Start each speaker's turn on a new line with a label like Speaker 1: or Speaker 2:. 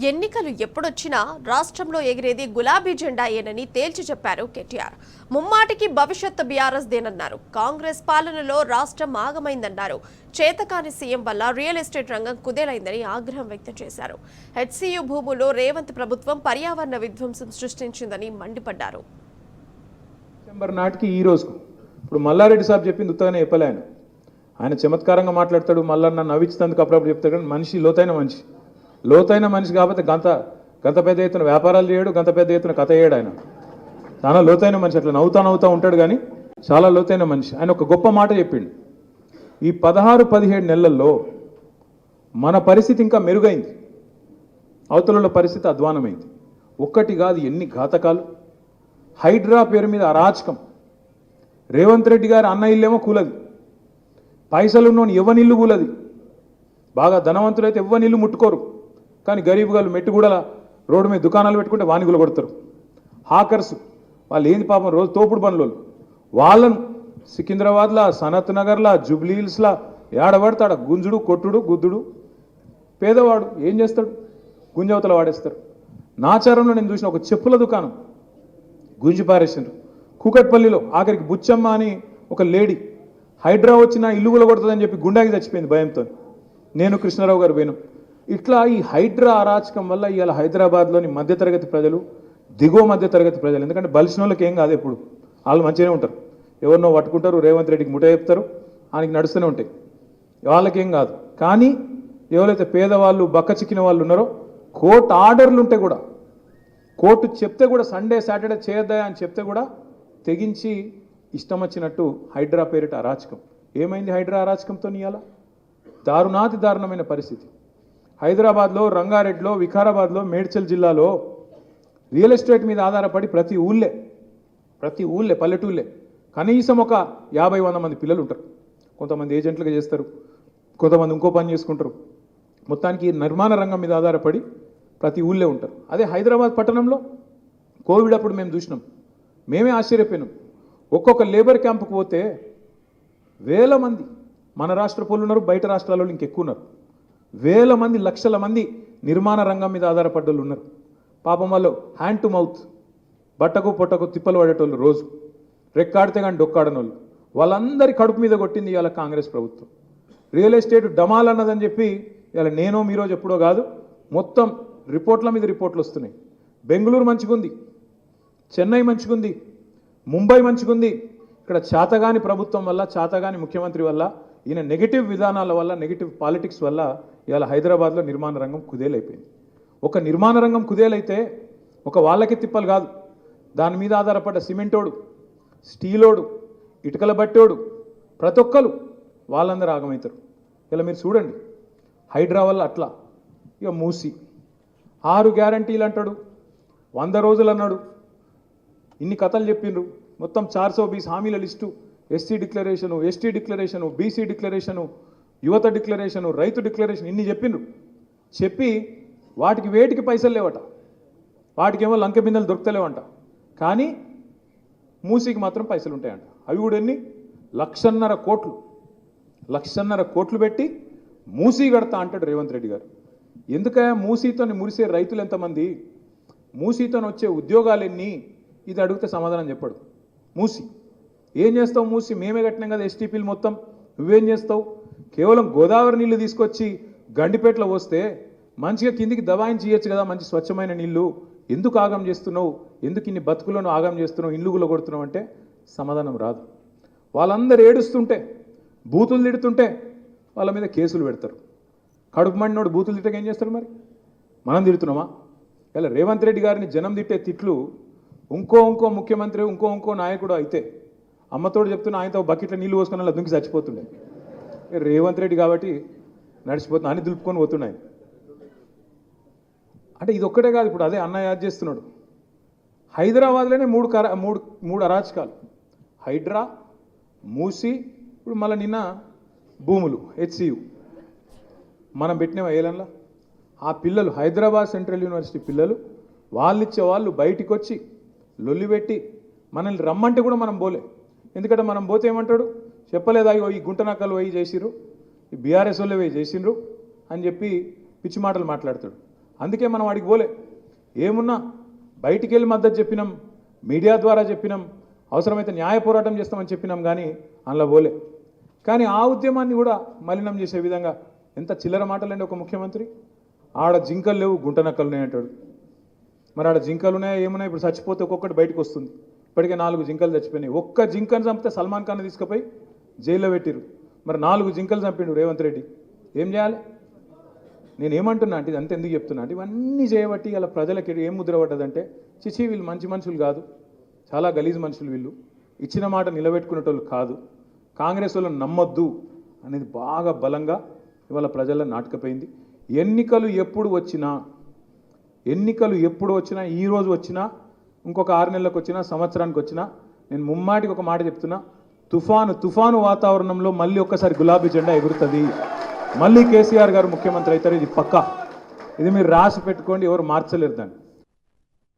Speaker 1: ఎన్నికలు ఎప్పుడొచ్చినా రాష్ట్రంలో ఎగిరేది గులాబీ జెండాయేనని తేల్చి చెప్పారు కేటీఆర్. ముమ్మాటికి భవిష్యత్తు బీఆర్ఎస్ దేనన్నారు. కాంగ్రెస్ పాలనలో రాష్ట్రం ఆగమైందన్నారు. చేతకాని సీఎం వల్ల రియల్ ఎస్టేట్ రంగం కుదేలైందని ఆగ్రహం వ్యక్తం చేశారు. హెచ్సీయూ భూముల్లో రేవంత్ ప్రభుత్వం పర్యావరణ విధ్వంసం సృష్టించిందని మండిపడ్డారు.
Speaker 2: డిసెంబర్ నాటికి ఈ రోజుకు ఇప్పుడు మల్లారెడ్డి సాబ్ చెప్పింది ఉత్తగానే చెప్పలే. ఆయన చమత్కారంగా మాట్లాడతాడు, మల్లన్న నవ్వించినందుకు అప్పుడప్పుడు చెప్తాడు. కానీ మనిషి లోతైన మనిషి కాబట్టి గంత పెద్ద ఎత్తున వ్యాపారాలు చేయడు, గంత పెద్ద ఎత్తున కథ చేయడు. ఆయన చాలా లోతైన మనిషి, అట్లా నవ్వుతా ఉంటాడు కానీ చాలా లోతైన మనిషి. ఆయన ఒక గొప్ప మాట చెప్పిండు. ఈ 16-17 నెలల్లో మన పరిస్థితి ఇంకా మెరుగైంది, అవతల పరిస్థితి అధ్వానమైంది. ఒక్కటి కాదు, ఎన్ని ఘాతకాలు. హైడ్రా పేరు మీద అరాచకం. రేవంత్ రెడ్డి గారు అన్న ఇల్లేమో కూలది, పైసలున్నోని ఎవని ఇల్లు కూలది. బాగా ధనవంతులైతే ఎవని ఇల్లు ముట్టుకోరు, కానీ గరీబ్ గారు మెట్టుగూడల రోడ్డు మీద దుకాణాలు పెట్టుకుంటే వానిగులు కొడతారు. హాకర్స్ వాళ్ళు ఏంది పాపం, రోజు తోపుడు పనులు వాళ్ళను సికింద్రాబాద్లా, సనత్ నగర్లా, జూబ్లీహిల్స్లా ఏడబడతాడు గుంజుడు, కొట్టుడు, గుద్దుడు. పేదవాడు ఏం చేస్తాడు, గుంజవతల వాడేస్తారు. నాచారంలో నేను చూసిన ఒక చెప్పుల దుకాణం గుంజి పారేసిండ్రు. కూకట్పల్లిలో ఆఖరికి బుచ్చమ్మ అని ఒక లేడీ హైడ్రా వచ్చిన ఇల్లు కూడా కొడుతుందని చెప్పి గుండాకి చచ్చిపోయింది భయంతో. నేను కృష్ణారావు గారు పోయినాం. ఇట్లా ఈ హైడ్రా అరాచకం వల్ల ఇవాళ హైదరాబాద్లోని మధ్యతరగతి ప్రజలు, దిగువ మధ్యతరగతి ప్రజలు, ఎందుకంటే బలిసిన వాళ్ళకి ఏం కాదు, ఎప్పుడు వాళ్ళు మంచిగానే ఉంటారు. ఎవరినో పట్టుకుంటారు, రేవంత్ రెడ్డికి ముఠ చెప్తారు, ఆయనకి నడుస్తూనే ఉంటాయి, వాళ్ళకేం కాదు. కానీ ఎవరైతే పేదవాళ్ళు, బక్క చిక్కిన వాళ్ళు ఉన్నారో, కోర్టు ఆర్డర్లు ఉంటే కూడా, కోర్టు చెప్తే కూడా సండే సాటర్డే చేయొద్దా అని చెప్తే కూడా తెగించి ఇష్టం వచ్చినట్టు హైడ్రా పేరిట అరాచకం. ఏమైంది హైడ్రా అరాచకంతో? ఇవాళ దారుణమైన పరిస్థితి. హైదరాబాద్లో, రంగారెడ్డిలో, వికారాబాద్లో, మేడ్చల్ జిల్లాలో రియల్ ఎస్టేట్ మీద ఆధారపడి ప్రతి ఊళ్ళే పల్లెటూళ్ళే కనీసం ఒక 50-100 మంది పిల్లలు ఉంటారు. కొంతమంది ఏజెంట్లుగా చేస్తారు, కొంతమంది ఇంకో పని చేసుకుంటారు. మొత్తానికి నిర్మాణ రంగం మీద ఆధారపడి ప్రతి ఊళ్ళే ఉంటారు. అదే హైదరాబాద్ పట్టణంలో కోవిడ్ అప్పుడు మేము చూసినాం, మేమే ఆశ్చర్యపోయినాం. ఒక్కొక్క లేబర్ క్యాంపుకు పోతే వేల మంది మన రాష్ట్ర పౌరులు ఉన్నారు, బయట రాష్ట్రాల్లో ఇంకెక్కువ ఉన్నారు. వేల మంది, లక్షల మంది నిర్మాణ రంగం మీద ఆధారపడ్డోళ్ళు ఉన్నారు. పాపం వాళ్ళు హ్యాండ్ టు మౌత్, బట్టకు పొట్టకు తిప్పలు పడేటోళ్ళు, రోజు రెక్కాడితే కానీ డొక్కాడనోళ్ళు. వాళ్ళందరి కడుపు మీద కొట్టింది ఇవాళ కాంగ్రెస్ ప్రభుత్వం. రియల్ ఎస్టేట్ డమాల్ అన్నదని చెప్పి ఇవాళ నేనో మీరోజు ఎప్పుడో కాదు, మొత్తం రిపోర్ట్ల మీద రిపోర్ట్లు వస్తున్నాయి. బెంగళూరు మంచిగుంది, చెన్నై మంచిగుంది, ముంబై మంచిగుంది. ఇక్కడ చాతగాని ప్రభుత్వం వల్ల, చాతగాని ముఖ్యమంత్రి వల్ల, ఈయన నెగిటివ్ విధానాల వల్ల, నెగిటివ్ పాలిటిక్స్ వల్ల ఇవాళ హైదరాబాద్లో నిర్మాణ రంగం కుదేలైపోయింది. ఒక నిర్మాణ రంగం కుదేలైతే ఒక వాళ్ళకి తిప్పలు కాదు, దాని మీద ఆధారపడ్డ సిమెంటోడు, స్టీలోడు, ఇటుకల బట్టోడు, ప్రతి ఒక్కరు వాళ్ళందరూ ఆగమవుతారు. ఇలా మీరు చూడండి హైడ్రా వల్ల అట్లా. ఇక మూసి 6 గ్యారంటీలు అంటాడు, 100 రోజులు అన్నాడు, ఇన్ని కథలు చెప్పిండ్రు. మొత్తం 420 హామీల list, SC declaration, ST declaration, BC declaration, యువత డిక్లరేషను, రైతు డిక్లరేషన్, ఇన్ని చెప్పిండ్రు. చెప్పి వాటికి వేటికి పైసలు లేవట, వాటికేమో లంకె బిందెలు దొరుకుతలేవంట. కానీ మూసీకి మాత్రం పైసలు ఉంటాయంట. అవి కూడా ఎన్ని? 1,50,000 కోట్లు పెట్టి మూసీ కడతా అంటాడు రేవంత్ రెడ్డి గారు. ఎందుకయ్యా మూసీతో మురిసే రైతులు ఎంతమంది, మూసీతో వచ్చే ఉద్యోగాలు ఎన్ని, ఇది అడిగితే సమాధానం చెప్పాడు. మూసి ఏం చేస్తావు, మూసి మేమే కట్టినాం కదా ఎస్టీపీలు మొత్తం, నువ్వేం చేస్తావు? కేవలం గోదావరి నీళ్లు తీసుకొచ్చి గండిపేటలో వస్తే మంచిగా కిందికి దబాయించి ఇయ్యచ్చు కదా, మంచి స్వచ్ఛమైన నీళ్లు. ఎందుకు ఆగం చేస్తున్నావు, ఎందుకు ఇన్ని బతుకులను ఆగం చేస్తున్నావు, ఇల్లుగులో కొడుతున్నావు అంటే సమాధానం రాదు. వాళ్ళందరూ ఏడుస్తుంటే, బూతులు తిడుతుంటే వాళ్ళ మీద కేసులు పెడతారు. కడుపు మండినోడు బూతులు తిట్టక ఏం చేస్తారు? మరి మనం తిడుతున్నామా? ఇలా రేవంత్ రెడ్డి గారిని జనం తిట్టే తిట్లు ఇంకో ముఖ్యమంత్రి, ఇంకో నాయకుడు అయితే అమ్మతోడు చెప్తున్నా ఆయనతో బకెట్లో నీళ్ళు పోసుకుని అలా దుంకి చచ్చిపోతుండే. రేవంత్ రెడ్డి కాబట్టి నడిచిపోతున్నా అని దులుపుకొని పోతున్నాయి. అంటే ఇది ఒక్కటే కాదు, ఇప్పుడు అదే అన్న యాద్ చేస్తున్నాడు. హైదరాబాద్లోనే మూడు అరాచకాలు: హైడ్రా, మూసి, ఇప్పుడు మళ్ళీ నిన్న భూములు, హెచ్సియు. మనం పెట్టిన ఏలన్లా ఆ పిల్లలు, హైదరాబాద్ సెంట్రల్ యూనివర్సిటీ పిల్లలు, వాళ్ళిచ్చే వాళ్ళు బయటికి వచ్చి లొల్లి పెట్టి మనల్ని రమ్మంటే కూడా మనం పోలే. ఎందుకంటే మనం పోతే ఏమంటాడు, చెప్పలేదా ఈ గుంటనక్కలు పోయి చేసిర్రు, ఈ బీఆర్ఎస్ వాళ్ళే పోయి చేసిండ్రు అని చెప్పి పిచ్చి మాటలు మాట్లాడతాడు. అందుకే మనం వాడికి పోలే. ఏమున్నా బయటికి వెళ్ళి మద్దతు చెప్పినాం, మీడియా ద్వారా చెప్పినాం, అవసరమైతే న్యాయ పోరాటం చేస్తామని చెప్పినాం, కానీ అందులో పోలే. కానీ ఆ ఉద్యమాన్ని కూడా మలినం చేసే విధంగా ఎంత చిల్లర మాటలండి ఒక ముఖ్యమంత్రి. ఆడ జింకలు లేవు, గుంటనక్కలు ఉన్నాయంటాడు. మరి ఆడ జింకలు ఉన్నాయా ఏమున్నాయి? ఇప్పుడు చచ్చిపోతే ఒక్కొక్కటి బయటకు వస్తుంది. ఇప్పటికే 4 జింకలు చచ్చిపోయినాయి. ఒక్క జింకను చంపితే సల్మాన్ ఖాన్ తీసుకుపోయి జైల్లో పెట్టిరు. మరి 4 జింకలు చంపిండు రేవంత్ రెడ్డి. ఏం చేయాలి? నేను ఏమంటున్నా అంటే, ఇది అంత ఎందుకు చెప్తున్నా అంటే, ఇవన్నీ చేయబట్టి ఇలా ప్రజలకి ఏం ముద్ర పడ్డదంటే, చిచి వీళ్ళు మంచి మనుషులు కాదు, చాలా గలీజ్ మనుషులు, వీళ్ళు ఇచ్చిన మాట నిలబెట్టుకునేటోళ్ళు కాదు, కాంగ్రెస్ వాళ్ళని నమ్మొద్దు అనేది బాగా బలంగా ఇవాళ ప్రజల్లో నాటకపోయింది. ఎన్నికలు ఎప్పుడు వచ్చినా, ఈ రోజు వచ్చినా, ఇంకొక 6 నెలలకు వచ్చినా, సంవత్సరానికి వచ్చినా, నేను ముమ్మాటికి ఒక మాట చెప్తున్నా, తుఫాను వాతావరణంలో మళ్ళీ ఒక్కసారి గులాబీ జెండా ఎగురుతుంది. మళ్ళీ కేసీఆర్ గారు ముఖ్యమంత్రి అవుతారు. ఇది పక్కా. ఇది మీరు రాసి పెట్టుకోండి, ఎవరు మార్చలేరు దాన్ని.